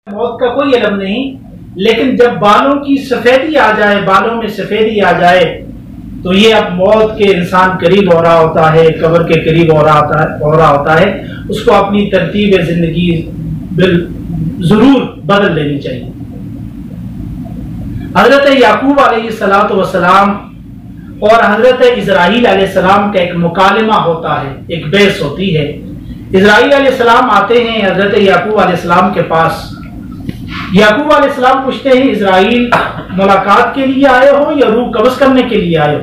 موت کا کوئی علم نہیں، لیکن جب بالوں کی سفیدی آ جائے، بالوں میں سفیدی آ جائے تو یہ اب موت کے انسان قریب ہو رہا ہوتا ہے، قبر کے قریب ہو رہا ہوتا ہے، اس کو اپنی ترتیب زندگی ضرور بدل لینی چاہیے۔ حضرت یعقوب علیہ السلام اور حضرت اسرائیل علیہ السلام کا ایک مکالمہ ہوتا ہے، ایک بحث ہوتی ہے۔ اسرائیل علیہ السلام آتے ہیں حضرت یعقوب علیہ السلام کے پاس۔ یعقوب علیہ السلام پوچھتے ہیں، اسرائیل ملاقات کے لیے آئے ہو یا روح قبض کرنے کے لیے آئے ہو؟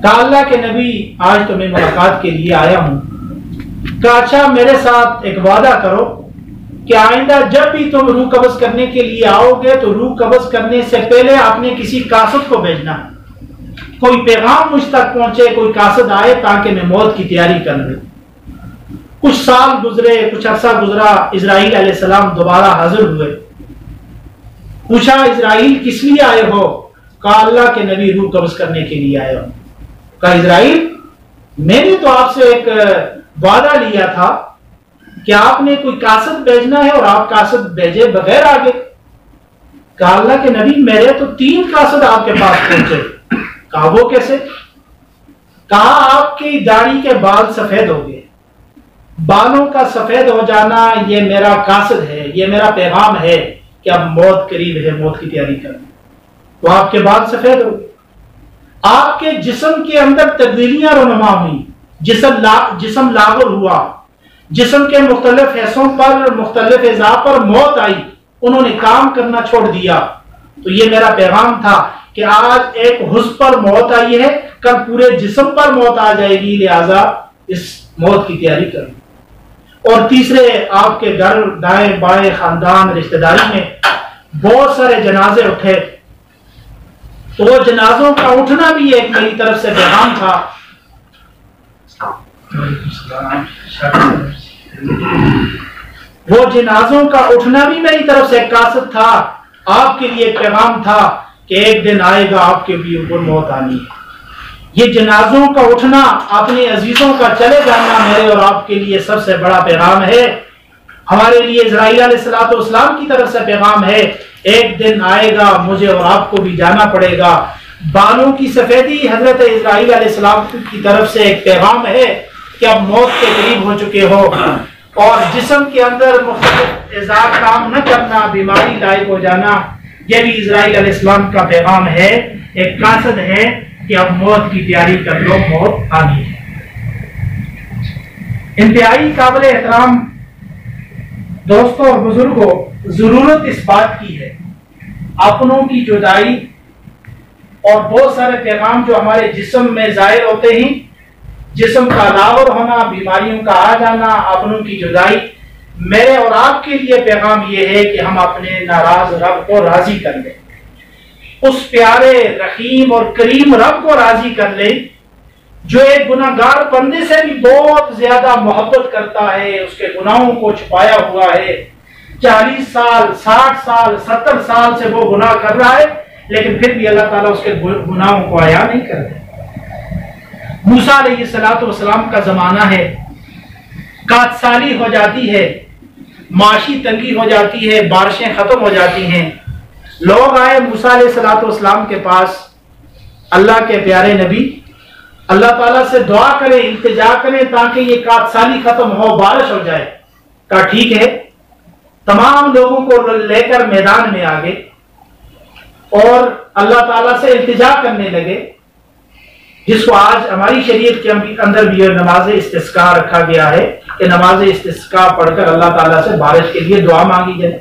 کہا اللہ کے نبی آج تو میں ملاقات کے لیے آیا ہوں۔ کہا اچھا میرے ساتھ ایک وعدہ کرو کہ آئندہ جب بھی تم روح قبض کرنے کے لیے آؤ گے تو روح قبض کرنے سے پہلے آپ نے کسی قاصد کو بھیجنا، کوئی پیغام مجھ تک پہنچے، کوئی قاصد آئے تاکہ میں موت کی تیاری کر لوں۔ کچھ سال گزرے، کچھ عرصہ گزرا، اسرائیل علیہ السلام دوبارہ حاضر ہوئے۔ پوچھا اسرائیل کس لیے آئے ہو؟ کہا اللہ کے نبی روح قبض کرنے کے لیے آئے ہو۔ کہا اسرائیل میں نے تو آپ سے ایک وعدہ لیا تھا کہ آپ نے کوئی قاصد بھیجنا ہے اور آپ قاصد بھیجے بغیر آگے۔ کہا اللہ کے نبی میرے تو 3 قاصد آپ کے پاس پہنچے۔ کہا وہ کیسے؟ کہا آپ کی داڑھی کے بال سفید ہو گئے، بالوں کا سفید ہو جانا یہ میرا قاصد ہے، یہ میرا پیغام ہے کہ اب موت قریب ہے، موت کی تیاری کریں۔ تو آپ کے بال سفید ہو گئے، آپ کے جسم کے اندر تبدیلیاں رونما ہوئی، جسم لاغر ہوا، جسم کے مختلف حصوں پر، مختلف اعضاء پر موت آئی، انہوں نے کام کرنا چھوڑ دیا۔ تو یہ میرا پیغام تھا کہ آج ایک حس پر موت آئی ہے، کل پورے جسم پر موت آ جائے گی، لہذا اس موت کی تیاری کریں۔ اور تیسرے آپ کے گھر دائیں بائیں خاندان رشتہ داری میں بہت سارے جنازے اٹھے، تو وہ جنازوں کا اٹھنا بھی ایک میری طرف سے پیغام تھا۔ وہ جنازوں کا اٹھنا بھی میری طرف سے ایک قاصد تھا، آپ کے لیے ایک پیغام تھا کہ ایک دن آئے گا آپ کے بھی اوپر موت آنی ہے۔ یہ جنازوں کا اٹھنا، اپنے عزیزوں کا چلے جانا میرے اور آپ کے لیے سب سے بڑا پیغام ہے۔ ہمارے لیے اسرائیل علیہ السلام کی طرف سے پیغام ہے، ایک دن آئے گا مجھے اور آپ کو بھی جانا پڑے گا۔ بالوں کی سفیدی حضرت اسرائیل علیہ السلام کی طرف سے ایک پیغام ہے کہ اب موت کے قریب ہو چکے ہو، اور جسم کے اندر مختلف اعضاء کام نہ کرنا، بیماری لائق ہو جانا، یہ بھی اسرائیل علیہ السلام کا پیغام ہے، ایک قاصد ہے کہ اب موت کی تیاری کر لو، موت آنی ہے۔ انتہائی قابل احترام دوستوں اور بزرگوں، ضرورت اس بات کی ہے، اپنوں کی جدائی اور بہت سارے پیغام جو ہمارے جسم میں ظاہر ہوتے ہیں، جسم کا لاغر ہونا، بیماریوں کا آ جانا، اپنوں کی جدائی، میرے اور آپ کے لیے پیغام یہ ہے کہ ہم اپنے ناراض رب کو راضی کر لیں، اس پیارے رحیم اور کریم رب کو راضی کر لیں جو ایک گناہگار بندے سے بھی بہت زیادہ محبت کرتا ہے، اس کے گناہوں کو چھپایا ہوا ہے۔ 40 سال 60 سال 70 سال سے وہ گناہ کر رہا ہے، لیکن پھر بھی اللہ تعالیٰ اس کے گناہوں کو عیاں نہیں کرتے۔ موسیٰ علیہ السلام کا زمانہ ہے، کات سالی ہو جاتی ہے، معاشی تنگی ہو جاتی ہے، بارشیں ختم ہو جاتی ہیں، لوگ آئے موسیٰ علیہ السلام کے پاس، اللہ کے پیارے نبی اللہ تعالیٰ سے دعا کریں، التجا کریں تاکہ یہ کات سالی ختم ہو، بارش ہو جائے۔ کہا ٹھیک ہے، تمام لوگوں کو لے کر میدان میں آگے اور اللہ تعالیٰ سے التجا کرنے لگے، جس کو آج ہماری شریعت کے اندر بھی نماز استسقاء رکھا گیا ہے کہ نماز استسقاء پڑھ کر اللہ تعالیٰ سے بارش کے لیے دعا مانگی جائے۔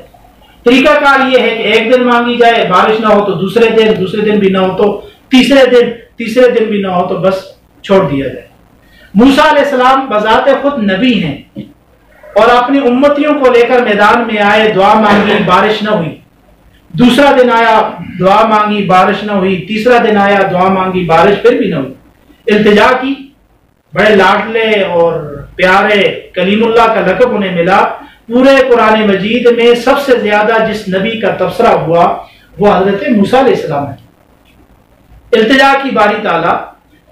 طریقہ کار یہ ہے کہ ایک دن مانگی جائے، بارش نہ ہو تو دوسرے دن بھی نہ ہو تو تیسرے دن بھی نہ ہو تو بس چھوڑ دیا جائے۔ موسیٰ علیہ السلام بذات خود نبی ہیں اور اپنی امتیوں کو لے کر میدان میں آئے، دعا مانگی، بارش نہ ہوئی۔ دوسرا دن آیا، دعا مانگی، بارش نہ ہوئی۔ تیسرا دن آیا، دعا مانگی، بارش پھر بھی نہ ہوئی۔ التجا کی، بڑے لاڈلے اور پیارے کلیم اللہ کا لقب انہیں ملا۔ پورے قرآن مجید میں سب سے زیادہ جس نبی کا تبصرہ ہوا وہ حضرت موسیٰ علیہ السلام ہے۔ التجا کی باری تعالیٰ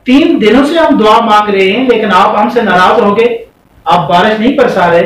3 دنوں سے ہم دعا مانگ رہے ہیں، لیکن آپ ہم سے ناراض ہو گئے، آپ بارش نہیں برسا رہے،